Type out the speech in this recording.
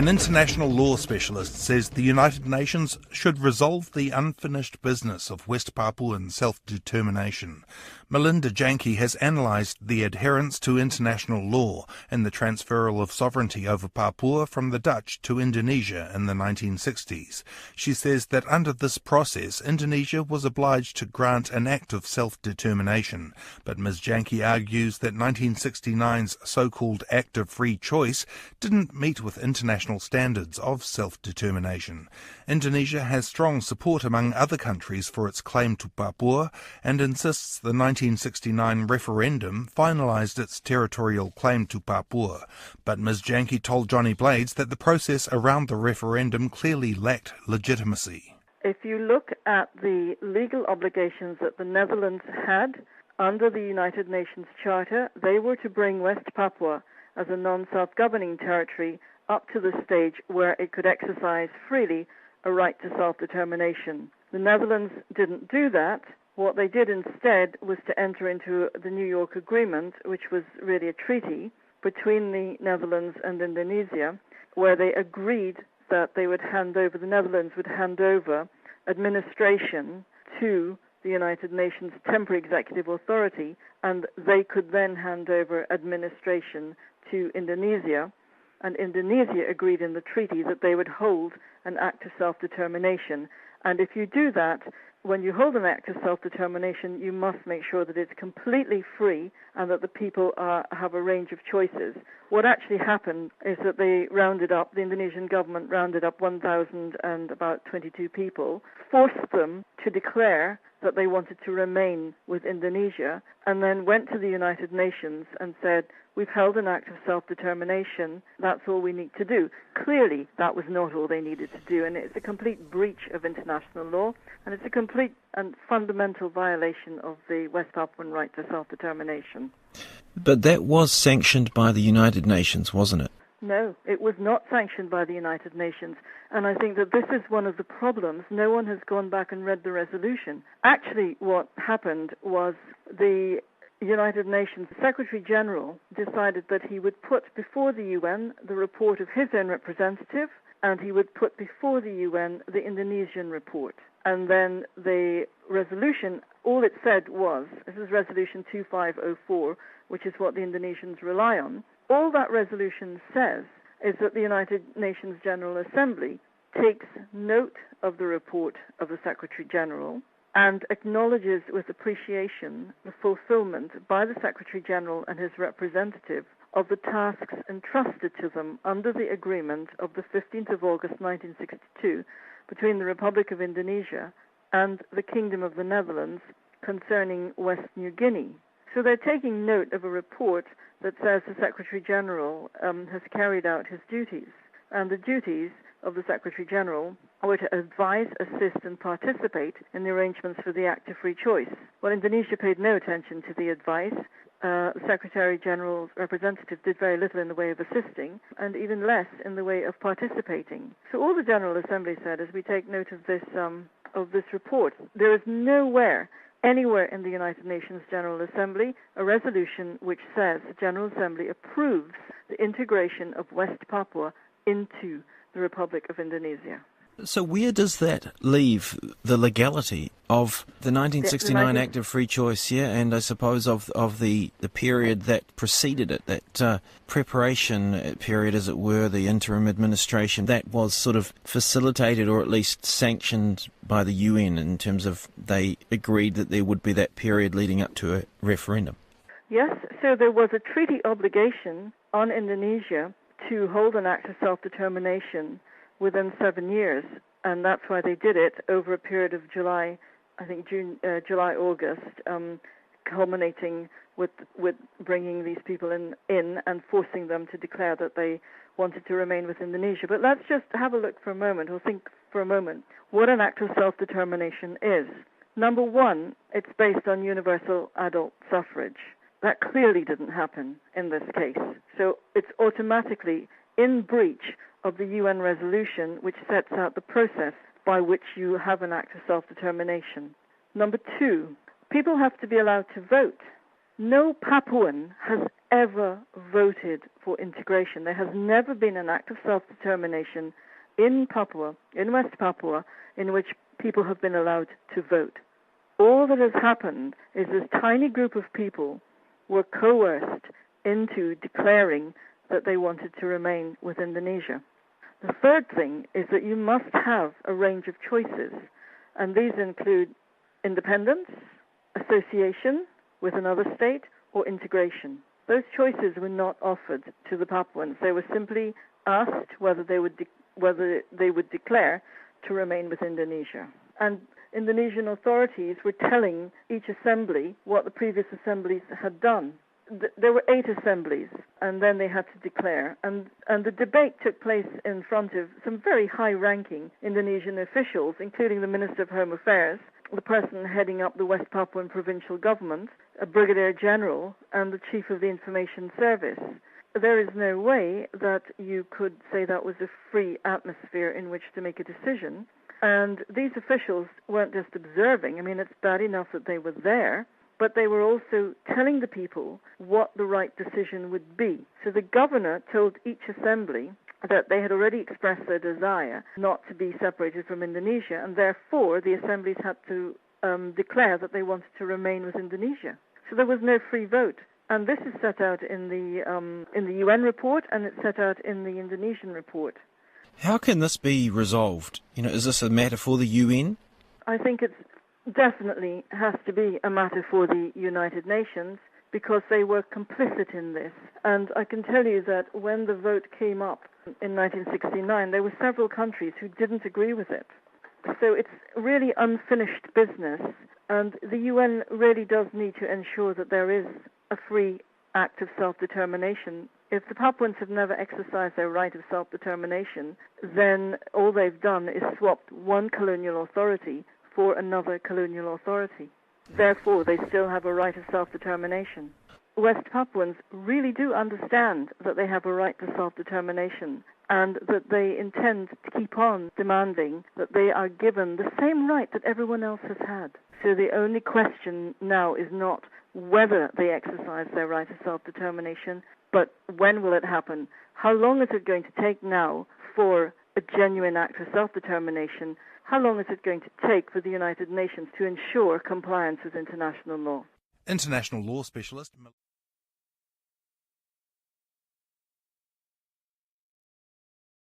An international law specialist says the United Nations should resolve the unfinished business of West Papuan self-determination. Melinda Janki has analysed the adherence to international law and the transferral of sovereignty over Papua from the Dutch to Indonesia in the 1960s. She says that under this process, Indonesia was obliged to grant an act of self-determination. But Ms Janki argues that 1969's so-called Act of Free Choice didn't meet with international standards of self-determination. Indonesia has strong support among other countries for its claim to Papua and insists the 1969 referendum finalised its territorial claim to Papua. But Ms Janki told Johnny Blades that the process around the referendum clearly lacked legitimacy. If you look at the legal obligations that the Netherlands had under the United Nations Charter, they were to bring West Papua as a non-self-governing territory up to the stage where it could exercise freely a right to self-determination. The Netherlands didn't do that. What they did instead was to enter into the New York Agreement, which was really a treaty between the Netherlands and Indonesia, where they agreed that the Netherlands would hand over administration to the United Nations Temporary Executive Authority, and they could then hand over administration to Indonesia. And Indonesia agreed in the treaty that they would hold an act of self-determination. And if you do that, when you hold an act of self-determination, you must make sure that it's completely free and that the people have a range of choices. What actually happened is that the Indonesian government rounded up 1,022 people, forced them to declare that they wanted to remain with Indonesia, and then went to the United Nations and said, we've held an act of self-determination, that's all we need to do. Clearly, that was not all they needed to do, and it's a complete breach of international law, and it's a complete and fundamental violation of the West Papuan right to self-determination. But that was sanctioned by the United Nations, wasn't it? No, it was not sanctioned by the United Nations, and I think that this is one of the problems. No one has gone back and read the resolution. Actually, what happened was the United Nations Secretary-General decided that he would put before the UN the report of his own representative, and he would put before the UN the Indonesian report. And then the resolution, all it said was, this is Resolution 2504, which is what the Indonesians rely on, all that resolution says is that the United Nations General Assembly takes note of the report of the Secretary-General and acknowledges with appreciation the fulfillment by the Secretary-General and his representative of the tasks entrusted to them under the agreement of the 15th of August 1962 between the Republic of Indonesia and the Kingdom of the Netherlands concerning West New Guinea. So they're taking note of a report that says the Secretary-General has carried out his duties. And the duties of the Secretary-General were to advise, assist and participate in the arrangements for the Act of Free Choice. Well, Indonesia paid no attention to the advice. The Secretary-General's representative did very little in the way of assisting and even less in the way of participating. So all the General Assembly said is we take note of this report. There is anywhere in the United Nations General Assembly, a resolution which says the General Assembly approves the integration of West Papua into the Republic of Indonesia. So where does that leave the legality of the 1969 Act of Free Choice, and I suppose of the period that preceded it, that preparation period, as it were, the interim administration, that was sort of facilitated or at least sanctioned by the UN in terms of they agreed that there would be that period leading up to a referendum? Yes, so there was a treaty obligation on Indonesia to hold an act of self-determination within 7 years, and that's why they did it over a period of July, August, culminating with bringing these people in and forcing them to declare that they wanted to remain with Indonesia. But let's just have a look for a moment, or think for a moment, what an act of self-determination is. Number one, it's based on universal adult suffrage. That clearly didn't happen in this case. So it's automatically in breach of the UN resolution which sets out the process by which you have an act of self-determination. Number two, people have to be allowed to vote. No Papuan has ever voted for integration. There has never been an act of self-determination in Papua, in West Papua, in which people have been allowed to vote. All that has happened is this tiny group of people were coerced into declaring that they wanted to remain with Indonesia. The third thing is that you must have a range of choices, and these include independence, association with another state, or integration. Those choices were not offered to the Papuans. They were simply asked whether they would declare to remain with Indonesia. And Indonesian authorities were telling each assembly what the previous assemblies had done. There were 8 assemblies, and then they had to declare. And the debate took place in front of some very high-ranking Indonesian officials, including the Minister of Home Affairs, the person heading up the West Papuan provincial government, a brigadier general, and the chief of the information service. There is no way that you could say that was a free atmosphere in which to make a decision. And these officials weren't just observing. I mean, it's bad enough that they were there, but they were also telling the people what the right decision would be. So the governor told each assembly that they had already expressed their desire not to be separated from Indonesia, and therefore the assemblies had to declare that they wanted to remain with Indonesia. So there was no free vote. And this is set out in the UN report, and it's set out in the Indonesian report. How can this be resolved? Is this a matter for the UN? I think it definitely has to be a matter for the United Nations, because they were complicit in this. And I can tell you that when the vote came up in 1969, there were several countries who didn't agree with it. So it's really unfinished business, and the UN really does need to ensure that there is a free act of self-determination. If the Papuans have never exercised their right of self-determination, then all they've done is swapped one colonial authority for another colonial authority. Therefore, they still have a right of self-determination. West Papuans really do understand that they have a right to self-determination, and that they intend to keep on demanding that they are given the same right that everyone else has had. So the only question now is not whether they exercise their right of self-determination, but when will it happen? How long is it going to take now for a genuine act of self-determination? How long is it going to take for the United Nations to ensure compliance with international law? International law specialist